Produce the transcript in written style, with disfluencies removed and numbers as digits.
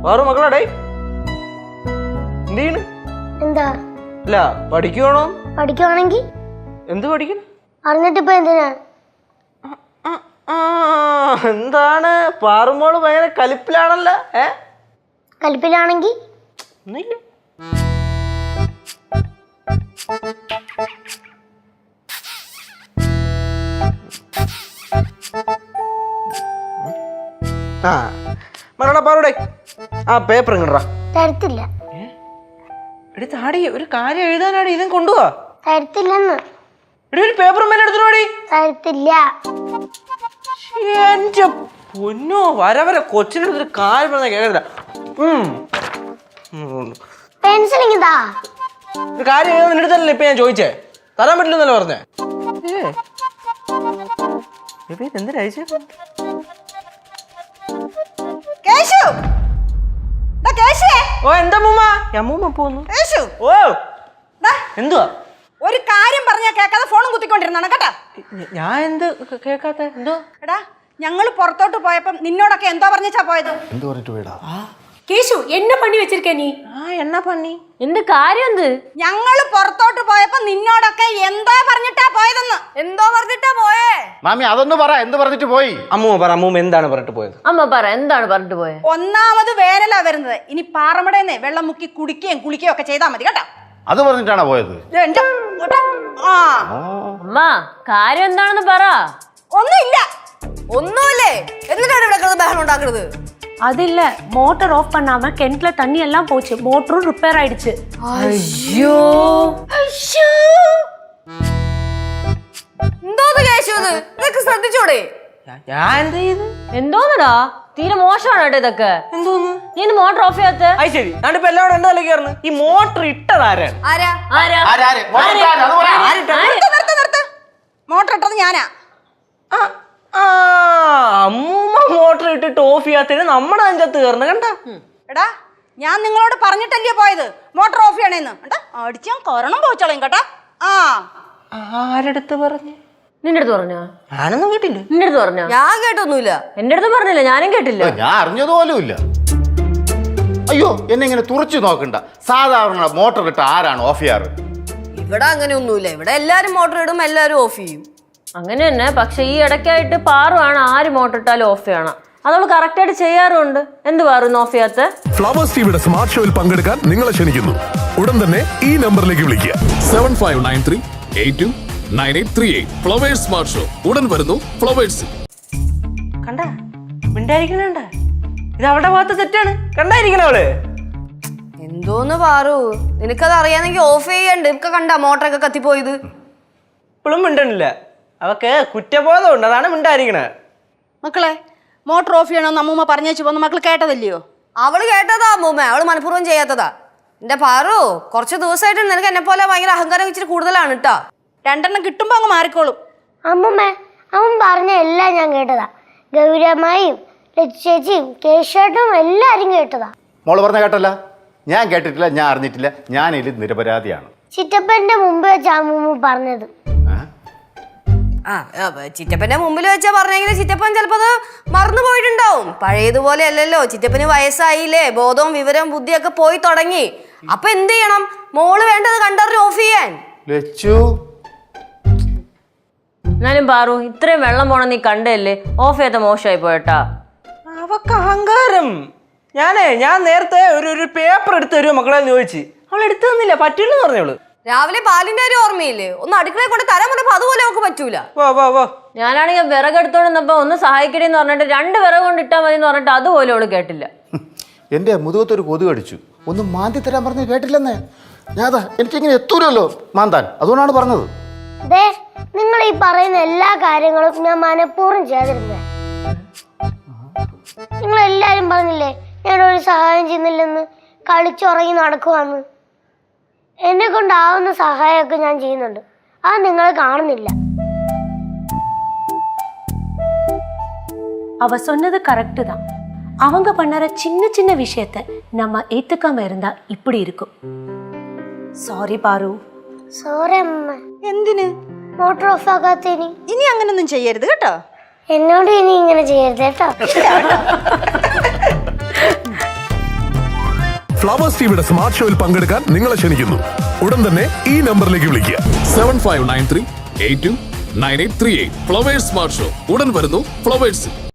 വേറെ മക്കളാടേ എന്ത് എന്താ അല്ല പഠിക്കുവാണോ? പഠിക്കുവാണെങ്കിൽ എന്ത് പഠിക്കണം? അറിഞ്ഞിട്ടിപ്പോ എന്തിനാ? എന്താണ് പാറുമോള് ഭയങ്കര കലിപ്പിലാണല്ലോ. കലിപ്പിലാണെങ്കിൽ ഒന്നുമില്ല. മറടാ പാറൂടെ ആ പേപ്പർ ഇങ്ങടാ. തരത്തില്ല. താടി ഒരു കാര്യം എഴുതാനാടി ഇതും കൊണ്ടുപോവാ. തരത്തില്ലെന്ന്. ഒരു പേപ്പർ മേലെ എടുത്തോടി. തരത്തില്ല. എന്റെ പൊന്നോ വരവരെ കൊച്ചിനടുത്തൊരു കാര്യം പറഞ്ഞാൽ കേൾക്കത്തില്ല. പെൻസിൽ ഇങ്ങതാ. ഒരു കാര്യം എഴുതാൻ എടുത്തല്ലേ ഇപ്പൊ ഞാൻ ചോദിച്ചേ. തരാൻ പറ്റില്ലെന്നല്ലേ പറഞ്ഞേ. എന്തിനാ ഓ എന്താ മൂമ്മ അമ്മൂമ്മ പോന്നു. ഓ എന്തുവാ? ഒരു കാര്യം പറഞ്ഞാ കേൾക്കാതെ ഫോണും കുത്തിക്കൊണ്ടിരുന്നാണ് കേട്ടാ. ഞാൻ എന്ത് കേൾക്കാത്ത? എന്തോ എടാ ഞങ്ങള് പുറത്തോട്ട് പോയപ്പോ നിന്നോടൊക്കെ എന്തോ പറഞ്ഞാ പോയത്? എന്ത് പറഞ്ഞിട്ട് പോയടാ? കേശു എന്നെ പണി വെച്ചിരിക്ക നീ? എന്നാ പണി? എന്ത് കാര്യം? എന്ത്? ഞങ്ങള് പുറത്തോട്ട് പോയപ്പോ നിന്നോടൊക്കെ എന്തോ പറഞ്ഞിട്ടാ പോയതെന്ന്. എന്തോ പറഞ്ഞിട്ടാ പോയേ? മാമി അതൊന്ന് പറ, എന്ത് പറഞ്ഞിട്ട് പോയി? അമ്മൂമ്മ പറ, അമ്മൂമ്മ എന്താണ് പറഞ്ഞിട്ട് പോയത്? അമ്മ പറ, എന്താണ് പറഞ്ഞിട്ട് പോയത്? ഒന്നാമത് വേനലാ വരുന്നത്. ഇനി പാറമടേന്ന് വെള്ളം മുക്കി കുടിക്കുകയും കുളിക്കുകയും ഒക്കെ ചെയ്താൽ മതി കേട്ടാ. അത് പറഞ്ഞിട്ടാണോ പോയത്? അമ്മ കാര്യം എന്താണെന്ന് പറ. ഒന്നുമില്ല. ഒന്നുമില്ലേ? എന്നിട്ടാണ് ഇവിടെ കിടന്ന് ബഹളം ഉണ്ടാക്കുന്നത്? അതില്ല, മോട്ടർ ഓഫ് பண்ணாம കിണറ്റിലെ തണ്ണി എല്ലാം പോச்சு, മോട്ടറും റിപ്പയർ ആയിடுச்சு. അയ്യോ എന്തോന്ന് കേശു ഇത്? ഇതൊക്കെ ശ്രദ്ധിച്ചോടെ? ഞാൻ എന്ത് ചെയ്ത്? എന്തോന്നടാ തീരെ മോശമാണ് കേട്ടോ ഇതൊക്കെ. എന്തോന്ന്? നീ മോട്ടർ ഓഫ് ചെയ്യാത്ത? അത് ശരി. ഞാനിപ്പോ എല്ലാവരും എന്റെ തലക്ക് കയറുന്നു. ഈ മോട്ടർ ഇട്ടതാരാണ്? ആരാ? മോട്ടർ ഇട്ടത് ഞാനാ. അമ്മൂമ്മ മോട്ടർ ഇട്ടിട്ട് ഓഫ് ചെയ്യാത്തതിന് നമ്മുടെ അഞ്ചത്ത് കയറണ കണ്ട. എടാ ഞാൻ നിങ്ങളോട് പറഞ്ഞിട്ടല്ലേ പോയത് മോട്ടർ ഓഫ് ചെയ്യണേന്ന്. അടിച്ചാൻ കൊറണം പോയിച്ചോളയും കേട്ടാ. ആരടുത്ത് പറഞ്ഞു? നിന്റെ അടുത്ത് പറഞ്ഞോ? ഞാനൊന്നും കേട്ടില്ല. നിന്റെ അടുത്ത് പറഞ്ഞോ? ഞാൻ കേട്ടൊന്നുമില്ല. എന്റെ അടുത്ത് പറഞ്ഞില്ല, ഞാനും കേട്ടില്ല. ഞാൻ അറിഞ്ഞതുപോലുമില്ല. അയ്യോ എന്നെ ഇങ്ങനെ തുറച്ചു നോക്കണ്ട. സാധാരണ മോട്ടർ ഇട്ട് ആരാണ് ഓഫ് ചെയ്യാറ്? ഇവിടെ അങ്ങനെ ഒന്നുമില്ല. ഇവിടെ എല്ലാരും മോട്ടർ ഇടും, എല്ലാരും ഓഫ് ചെയ്യും. അങ്ങനെ തന്നെ. പക്ഷെ ഈ ഇടയ്ക്കായിട്ട് പാറുവാണ് ആര് മോട്ടർ ഇട്ടാലും ഓഫ് ചെയ്യണം. അതവള് കറക്റ്റ് ആയിട്ട് ചെയ്യാറുണ്ട്. എന്ത് പാറുന്നു ഓഫ് ചെയ്യാത്ത? ഫ്ലവേഴ്സ് ടിവിയുടെ സ്മാർട്ട് ഷോയിൽ പങ്കെടുക്കാൻ നിങ്ങളെ ക്ഷണിക്കുന്നു. ഉടൻ തന്നെ ഈ നമ്പറിലേക്ക് വിളിക്കുക. 7593829838. ഫ്ലവേഴ്സ് സ്മാർട്ട് ഷോ ഉടൻ വരുന്നു ഫ്ലവേഴ്സ്. കണ്ട മിണ്ടായിരിക്കണ ഇത് അവളുടെ ഭാഗത്ത് തെറ്റാണ്. കണ്ടായിരിക്കണ അവള്. എന്തോന്ന് പാറു, നിനക്കത് അറിയാന്നെങ്കിൽ ഓഫ് ചെയ്യണ്ട്. ഇപ്പൊ കണ്ട മോട്ടറൊക്കെ കത്തിപ്പോയത്. ഇപ്പോഴും മിണ്ടണില്ല. അവക്ക് കുറ്റബോധം ഉണ്ട്, അതാണ് മിണ്ടായിരിക്കണ. മക്കളെ മോട്ടർ ഓഫ് ചെയ്യണമെന്ന് അമ്മൂമ്മ പറഞ്ഞേച്ചു പോന്ന് മക്കൾ കേട്ടതല്ലയോ? അവള് കേട്ടതാ അമ്മൂമ്മ, അവള് മനഃപൂർവ്വം ചെയ്യാത്തതാ. എന്റെ പാറു, കുറച്ച് ദിവസമായിട്ട് നിനക്ക് എന്നെ പോലെ ഭയങ്കര അഹങ്കാരം ഇച്ചിരി കൂടുതലാണ് കേട്ടാ. രണ്ടെണ്ണം കിട്ടുമ്പോ അങ്ങ് മാറിക്കോളും. അമ്മൂമ്മ അവൻ പറഞ്ഞ എല്ലാം ഞാൻ കേട്ടതാ. ഗൗരമ്മയും ചേച്ചിയും കേശേട്ടും എല്ലാരും കേട്ടതാ. മോള് പറഞ്ഞ കേട്ടല്ല? ഞാൻ കേട്ടിട്ടില്ല, ഞാൻ അറിഞ്ഞിട്ടില്ല. ഞാൻ ഇതിൽ നിരപരാധിയാണ്. ചിറ്റപ്പന്റെ മുമ്പ് വെച്ച അമ്മൂമ്മ പറഞ്ഞത്. ചിറ്റപ്പന്റെ മുമ്പിൽ വെച്ചാ പറഞ്ഞെങ്കിൽ ചിറ്റപ്പൻ ചിലപ്പോ അത് മറന്നു പോയിട്ടുണ്ടാവും. പഴയതുപോലെ അല്ലല്ലോ, ചിറ്റപ്പന് വയസ്സായില്ലേ, ബോധവും വിവരവും ബുദ്ധിയൊക്കെ പോയി തുടങ്ങി. അപ്പൊ എന്ത് ചെയ്യണം? മോള് വേണ്ടത് കണ്ടറിഞ്ഞ് ഓഫ് ചെയ്യാൻ. എന്നാലും പാറു, ഇത്രയും വെള്ളം പോണം നീ കണ്ടല്ലേ, ഓഫ് ചെയ്യാത്ത മോശമായി പോയട്ടാ. അവക്ക് അഹങ്കാരം. ഞാൻ നേരത്തെ ഒരു പേപ്പർ എടുത്ത് തരുമോ മക്കളെ ചോദിച്ചു. അവൾ എടുത്തു തന്നില്ല, പറ്റില്ലെന്ന് പറഞ്ഞോളൂ. രാവിലെ പാലിന്റെ ഒരു ഓർമ്മയില്ലേ? ഒന്ന് അടുക്കളയിൽ കൊണ്ട് തരാൻ പറഞ്ഞപ്പോ അതുപോലെ അവൾക്ക് പറ്റൂല. ഞാനാണെങ്കിൽ വിറക് എടുത്തോണ്ടിരുന്നപ്പോ ഒന്ന് സഹായിക്കണേന്ന് പറഞ്ഞിട്ട് 2 വിറക് കൊണ്ട് ഇട്ടാ മതി എന്ന് പറഞ്ഞിട്ട് അതുപോലെ അവള് കേട്ടില്ല. എന്റെ മുതുകത്തൊരു കൊതുക് അടിച്ചു. ഒന്ന് മാന്തി തരാൻ പറഞ്ഞ് കേട്ടില്ലെന്നേ. ഞാതാ എനിക്കിങ്ങനെ എത്തൂരല്ലോ മാന്താൻ, അതുകൊണ്ടാണ് പറഞ്ഞത്. നിങ്ങൾ ഈ പറയുന്ന എല്ലാ കാര്യങ്ങളും ഞാൻ മനഃപൂർവ്വം ചെയ്തിരുന്നേ. നിങ്ങൾ എല്ലാരും പറഞ്ഞില്ലേ ഞാനൊരു സഹായം ചെയ്യുന്നില്ലെന്ന്, കളിച്ചുറങ്ങി നടക്കുവാന്ന്. എന്നെ കൊണ്ടാവുന്ന സഹായമൊക്കെ ഞാൻ ചെയ്യുന്നുണ്ട്. അത് നിങ്ങൾ കാണുന്നില്ല. அவ சொன்னது கரெக்டு தான். அவங்க பண்ணுற சின்ன சின்ன விஷயத்தை நம்ம ஏத்துக்காம இருந்தா இப்படி இருக்கும். സോറി പാറു. സോറി അമ്മ. എന്തിന്? മോട്ടർ ഓഫ് ആക്കാത്തതിന്. ഇനി അങ്ങനൊന്നും ചെയ്യരുത് കേട്ടോ. എന്നോട് ഇനി ഇങ്ങനെ ചെയ്യരുത് കേട്ടോ. ഫ്ലവേഴ്സ് ടിവിയുടെ സ്മാർട്ട് ഷോയിൽ പങ്കെടുക്കാൻ നിങ്ങളെ ക്ഷണിക്കുന്നു. ഉടൻ തന്നെ ഈ നമ്പറിലേക്ക് വിളിക്കുക. 7593 829838. ഫ്ലവേഴ്സ് സ്മാർട്ട് ഷോ ഉടൻ വരുന്നു ഫ്ലവേഴ്സ്.